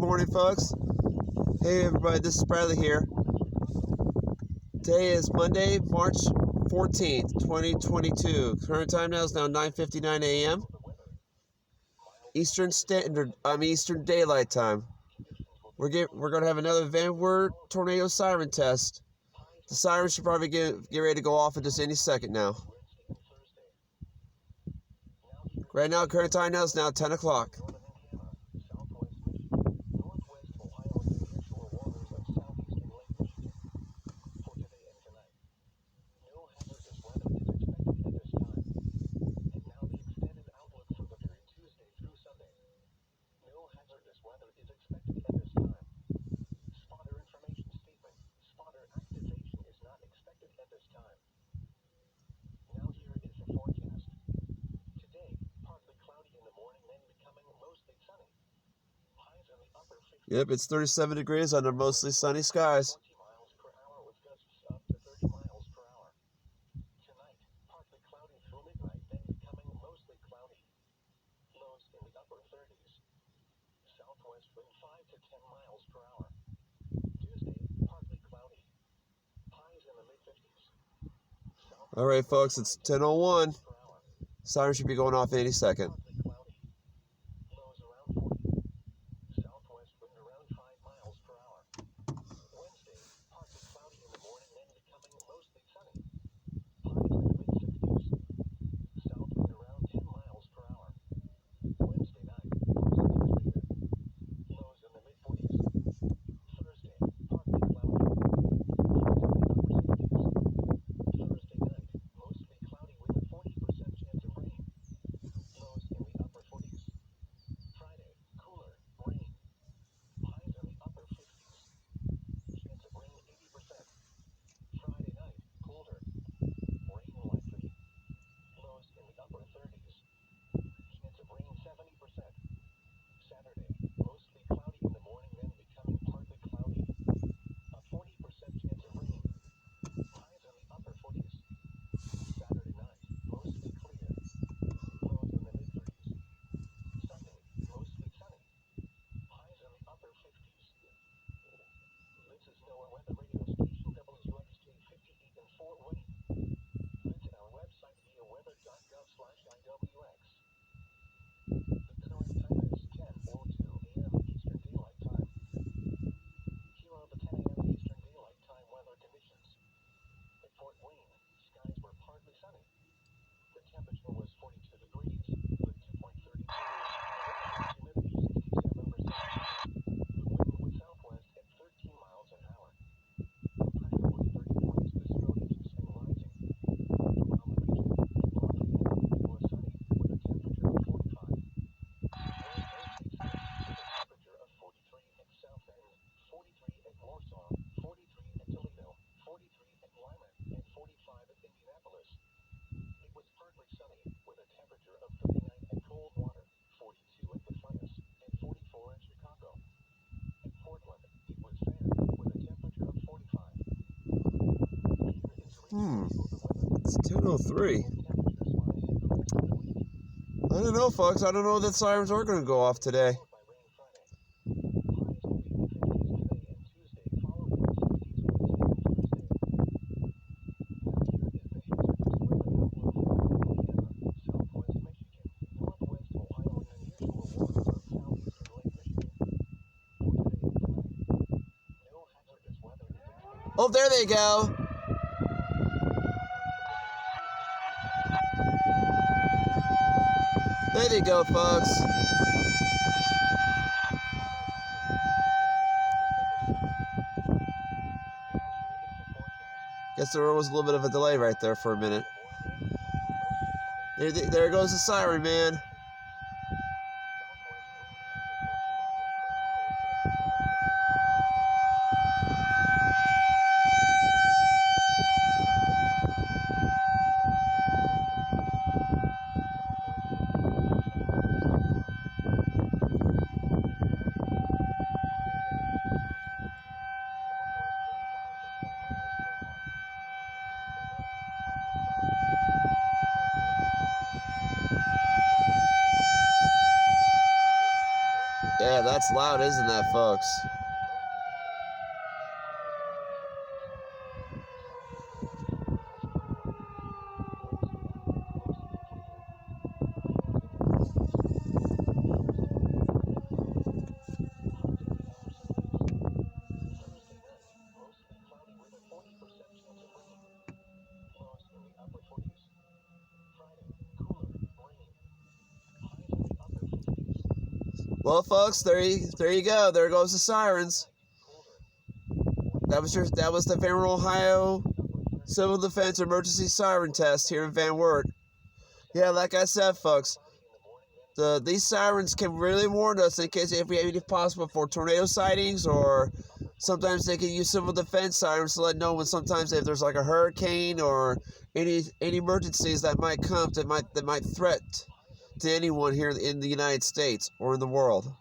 Good morning, folks. Hey, everybody, this is Bradley here. Today is Monday, March 14th, 2022. Current time now is now 9:59 a.m. Eastern Daylight Time. We're going to have another Wert tornado siren test. The siren should probably get ready to go off in just any second now. Right now, current time now is now 10 o'clock. Yep, it's 37 degrees under mostly sunny skies. All right, folks, it's 10:01. Siren should be going off any second. It's 10:03. I don't know, folks. I don't know that sirens are going to go off today. Oh, there they go. There they go, folks. Guess there was a little bit of a delay right there for a minute. There goes the siren, man. Yeah, that's loud, isn't that, folks? Well, folks, there you go. There goes the sirens. That was the Van Wert, Ohio Civil Defense Emergency Siren Test here in Van Wert. Yeah, like I said, folks, these sirens can really warn us in case if we have any possible for tornado sightings, or sometimes they can use civil defense sirens to let know when sometimes if there's like a hurricane or any emergencies that might come that might threat to anyone here in the United States or in the world.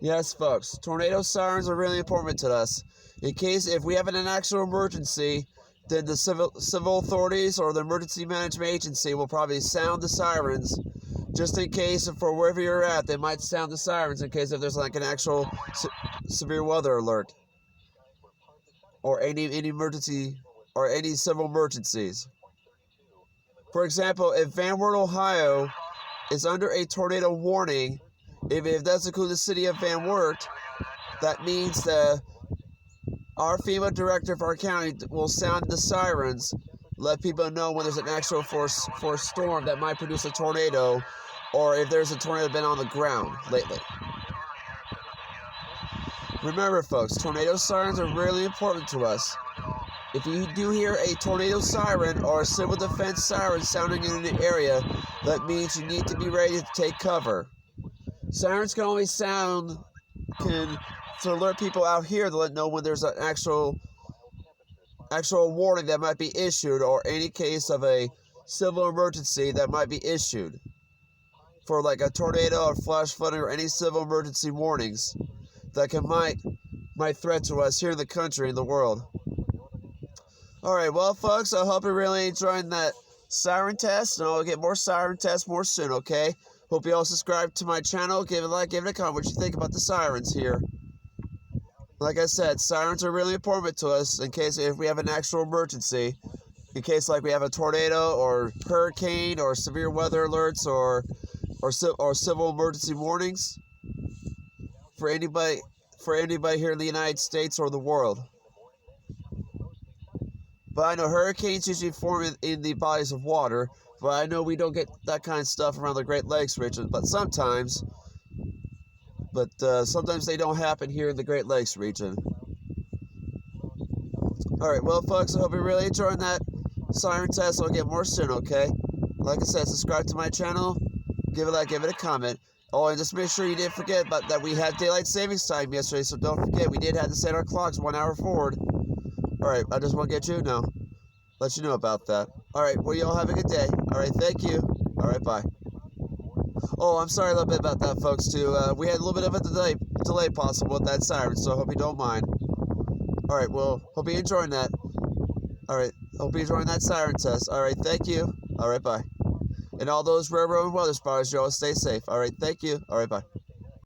Yes, folks, tornado sirens are really important to us. In case if we have an actual emergency, then the civil authorities or the emergency management agency will probably sound the sirens, just in case for wherever you're at, they might sound the sirens in case if there's like an actual severe weather alert or any emergency or any civil emergencies. For example, if Van Wert, Ohio is under a tornado warning, if it does include the city of Van Wert, that means that our FEMA director for our county will sound the sirens, let people know when there's an actual force storm that might produce a tornado, or if there's a tornado been on the ground lately. Remember, folks, tornado sirens are really important to us. If you do hear a tornado siren or a civil defense siren sounding in an area, that means you need to be ready to take cover. Sirens can only sound to alert people out here to let know when there's an actual warning that might be issued, or any case of a civil emergency that might be issued for like a tornado or flash flooding or any civil emergency warnings that might threat to us here in the country and the world. Alright, well, folks, I hope you're really enjoying that siren test, and I'll get more siren tests more soon, okay? Hope you all subscribe to my channel, give it a like, give it a comment what you think about the sirens here. Like I said, sirens are really important to us in case if we have an actual emergency, in case like we have a tornado or hurricane or severe weather alerts or civil emergency warnings for anybody here in the United States or the world. But I know hurricanes usually form in the bodies of water, but I know we don't get that kind of stuff around the Great Lakes region, but sometimes they don't happen here in the Great Lakes region. Alright, well, folks, I hope you're really enjoying that siren test. I'll get more soon, okay? Like I said, subscribe to my channel, give it a like, give it a comment. Oh, and just make sure you didn't forget that we had daylight savings time yesterday, so don't forget, we did have to set our clocks 1 hour forward. Alright, I just want to let you know about that. Alright, well, y'all have a good day. Alright, thank you. Alright, bye. Oh, I'm sorry a little bit about that, folks, too. We had a little bit of a delay possible with that siren, so I hope you don't mind. Alright, well, hope you're enjoying that. Alright, hope you're enjoying that siren test. Alright, thank you. Alright, bye. And all those railroad and weather spotters, y'all stay safe. Alright, thank you. Alright, bye.